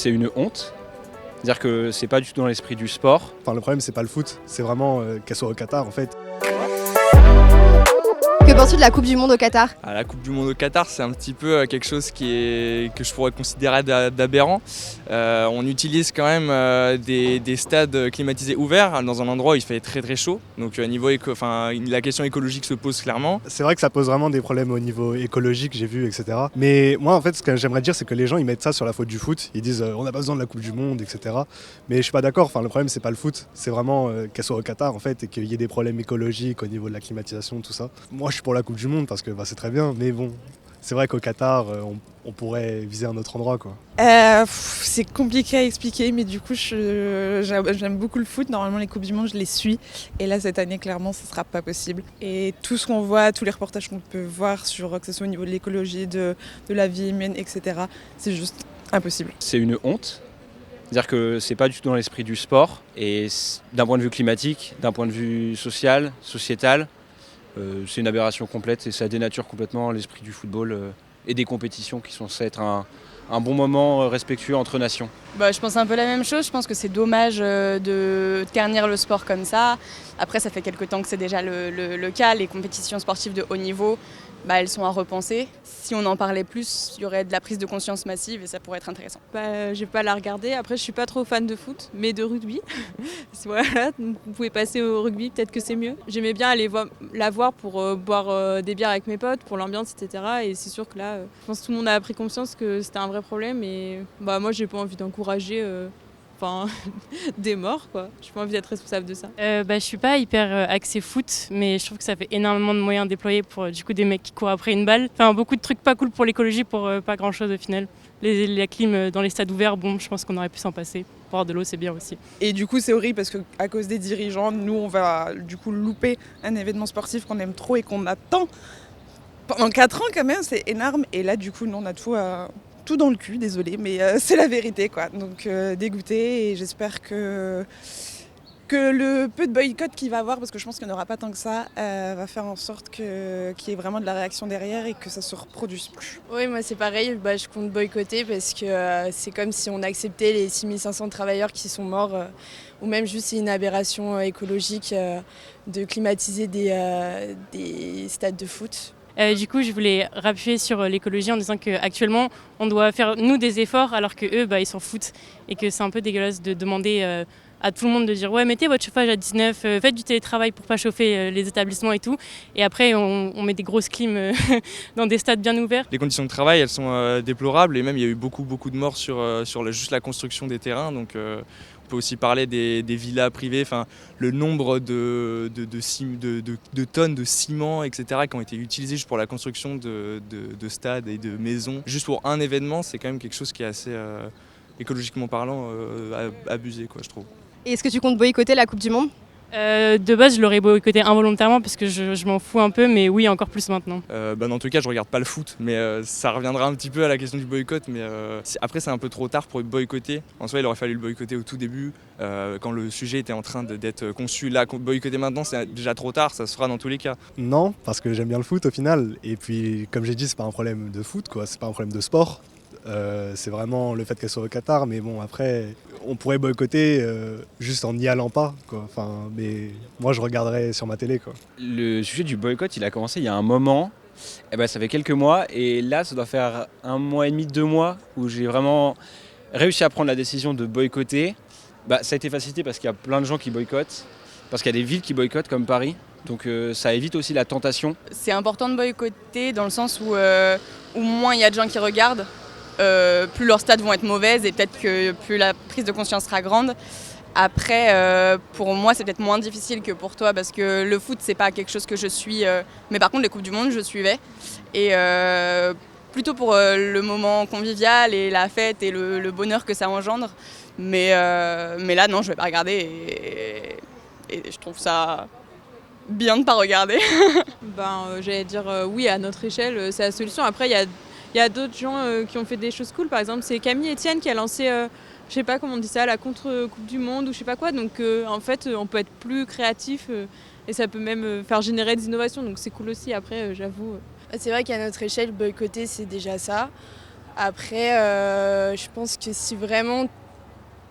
c'est une honte. C'est-à-dire que c'est pas du tout dans l'esprit du sport. Enfin, le problème, c'est pas le foot, c'est vraiment qu'elle soit au Qatar en fait. Que penses-tu de la Coupe du Monde au Qatar ? La Coupe du Monde au Qatar, c'est un petit peu quelque chose que je pourrais considérer d'aberrant. On utilise quand même des stades climatisés ouverts dans un endroit où il fait très très chaud. Donc la question écologique se pose clairement. C'est vrai que ça pose vraiment des problèmes au niveau écologique, j'ai vu, etc. Mais moi, en fait, ce que j'aimerais dire, c'est que les gens, ils mettent ça sur la faute du foot. Ils disent on n'a pas besoin de la Coupe du Monde, etc. Mais je suis pas d'accord. Enfin, le problème, c'est pas le foot. C'est vraiment qu'elle soit au Qatar, en fait, et qu'il y ait des problèmes écologiques au niveau de la climatisation, tout ça. Moi, je suis pour la Coupe du Monde parce que c'est très bien. Mais bon, c'est vrai qu'au Qatar, on pourrait viser un autre endroit, quoi. C'est compliqué à expliquer, mais du coup, j'aime beaucoup le foot. Normalement, les Coupes du Monde, je les suis. Et là, cette année, clairement, ce ne sera pas possible. Et tout ce qu'on voit, tous les reportages qu'on peut voir, que ce soit au niveau de l'écologie, de la vie humaine, etc., c'est juste impossible. C'est une honte. C'est-à-dire que c'est pas du tout dans l'esprit du sport. Et d'un point de vue climatique, d'un point de vue social, sociétal, c'est une aberration complète et ça dénature complètement l'esprit du football et des compétitions qui sont censées être un bon moment respectueux entre nations. Je pense un peu la même chose. Je pense que c'est dommage de ternir le sport comme ça. Après, ça fait quelques temps que c'est déjà le cas. Les compétitions sportives de haut niveau, elles sont à repenser. Si on en parlait plus, il y aurait de la prise de conscience massive et ça pourrait être intéressant. Je vais pas la regarder. Après, je suis pas trop fan de foot, mais de rugby. Voilà, vous pouvez passer au rugby, peut-être que c'est mieux. J'aimais bien aller la voir pour boire des bières avec mes potes, pour l'ambiance, etc. Et c'est sûr que là, je pense que tout le monde a pris conscience que c'était un vrai problème. Et moi, j'ai pas envie d'encourager des morts, quoi. J'ai pas envie d'être responsable de ça. Je suis pas hyper axée foot, mais je trouve que ça fait énormément de moyens déployés pour du coup des mecs qui courent après une balle. Enfin, beaucoup de trucs pas cool pour l'écologie pour pas grand chose au final. La clim dans les stades ouverts, je pense qu'on aurait pu s'en passer. Boire de l'eau, c'est bien aussi. Et du coup, c'est horrible parce qu'à cause des dirigeants, nous, on va du coup louper un événement sportif qu'on aime trop et qu'on attend pendant 4 ans quand même, c'est énorme. Et là, du coup, nous, on a tout dans le cul, désolé, mais c'est la vérité, quoi. Donc dégoûté, et j'espère que le peu de boycott qu'il va avoir, parce que je pense qu'il n'y en aura pas tant que ça, va faire en sorte qu'il y ait vraiment de la réaction derrière et que ça se reproduise plus. Oui, moi c'est pareil, je compte boycotter parce que c'est comme si on acceptait les 6500 travailleurs qui sont morts, ou même juste c'est une aberration écologique de climatiser des stades de foot. Du coup, je voulais rappuyer sur l'écologie en disant qu'actuellement, on doit faire, nous, des efforts alors qu'eux, ils s'en foutent. Et que c'est un peu dégueulasse de demander à tout le monde de dire « Ouais, mettez votre chauffage à 19, faites du télétravail pour pas chauffer les établissements et tout. » Et après, on met des grosses clims dans des stades bien ouverts. Les conditions de travail, elles sont déplorables et même il y a eu beaucoup de morts sur juste la construction des terrains. Donc on peut aussi parler des villas privées, le nombre de tonnes de ciment, etc. qui ont été utilisées juste pour la construction de stades et de maisons. Juste pour un événement, c'est quand même quelque chose qui est assez écologiquement parlant abusé, quoi, je trouve. Et est-ce que tu comptes boycotter la Coupe du Monde ? De base, je l'aurais boycotté involontairement parce que je m'en fous un peu, mais oui, encore plus maintenant. Dans tous les cas, je regarde pas le foot, mais ça reviendra un petit peu à la question du boycott. Mais après, c'est un peu trop tard pour le boycotter. En soi, il aurait fallu le boycotter au tout début, quand le sujet était en train d'être conçu. Là, boycotter maintenant, c'est déjà trop tard, ça se fera dans tous les cas. Non, parce que j'aime bien le foot au final. Et puis, comme j'ai dit, c'est pas un problème de foot, quoi. C'est pas un problème de sport. C'est vraiment le fait qu'elle soit au Qatar, mais bon, après, on pourrait boycotter juste en n'y allant pas, quoi. Mais moi, je regarderais sur ma télé, quoi. Le sujet du boycott, il a commencé il y a un moment. Ça fait quelques mois, et là, ça doit faire 1 mois et demi, 2 mois, où j'ai vraiment réussi à prendre la décision de boycotter. Ça a été facilité parce qu'il y a plein de gens qui boycottent, parce qu'il y a des villes qui boycottent, comme Paris. Donc ça évite aussi la tentation. C'est important de boycotter dans le sens où moins il y a de gens qui regardent, plus leurs stats vont être mauvaises et peut-être que plus la prise de conscience sera grande. Après, pour moi, c'est peut-être moins difficile que pour toi parce que le foot, c'est pas quelque chose que je suis. Mais par contre, les Coupes du Monde, je suivais. Et plutôt pour le moment convivial et la fête et le bonheur que ça engendre. Mais là, non, je vais pas regarder et je trouve ça bien de pas regarder. J'allais dire oui, à notre échelle, c'est la solution. Après, il y a d'autres gens qui ont fait des choses cool. Par exemple, c'est Camille Etienne qui a lancé, je sais pas comment on dit ça, la contre-Coupe du Monde ou je sais pas quoi. Donc en fait, on peut être plus créatif et ça peut même faire générer des innovations. Donc c'est cool aussi, après, j'avoue. C'est vrai qu'à notre échelle, boycotter, c'est déjà ça. Après, je pense que si vraiment,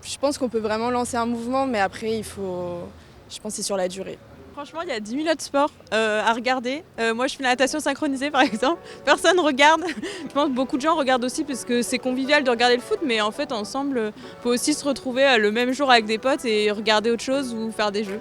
je pense qu'on peut vraiment lancer un mouvement, mais après, je pense que c'est sur la durée. Franchement, il y a 10 000 autres sports à regarder. Moi, je fais la natation synchronisée, par exemple. Personne ne regarde. Je pense que beaucoup de gens regardent aussi parce que c'est convivial de regarder le foot, mais en fait, ensemble, on peut aussi se retrouver le même jour avec des potes et regarder autre chose ou faire des jeux.